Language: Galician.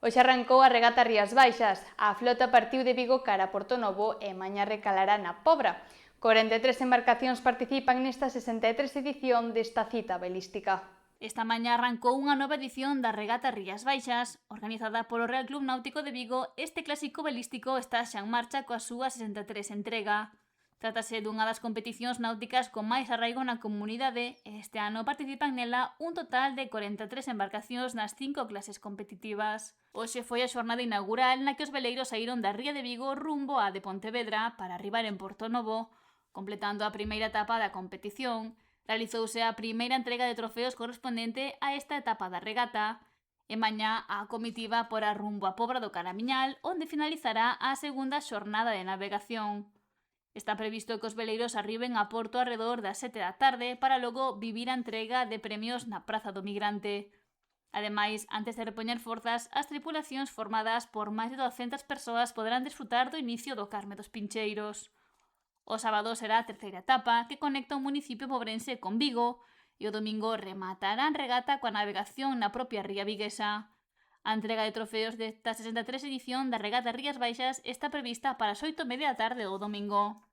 Hoxe arrancou a regata Rías Baixas. A flota partiu de Vigo cara a Portonovo e mañá recalará na Pobra. 43 embarcacións participan nesta 63 edición desta cita belística. Esta mañá arrancou unha nova edición da regata Rías Baixas. Organizada polo Real Club Náutico de Vigo, este clásico belístico está xa en marcha coa súa 63 entrega. Trátase dunha das competicións náuticas con máis arraigo na comunidade e este ano participan nela un total de 43 embarcacións nas 5 clases competitivas. Hoxe foi a xornada inaugural na que os veleiros saíron da Ría de Vigo rumbo á de Pontevedra para arribar en Portonovo. Completando a primeira etapa da competición, realizouse a primeira entrega de trofeos correspondente a esta etapa da regata. E mañá a comitiva porá rumbo a Pobra do Caramiñal, onde finalizará a segunda xornada de navegación. Está previsto que os veleiros arriben a Porto arredor das 7 da tarde para logo vivir a entrega de premios na Praza do Migrante. Ademais, antes de repoñer forzas, as tripulacións formadas por máis de 200 persoas poderán desfrutar do inicio do Carme dos Pincheiros. O sábado será a terceira etapa, que conecta o municipio pobrense con Vigo, e o domingo rematarán regata coa navegación na propia ría viguesa. A entrega de trofeos desta 63 edición da regata Rías Baixas está prevista para as 8:30 da tarde o domingo.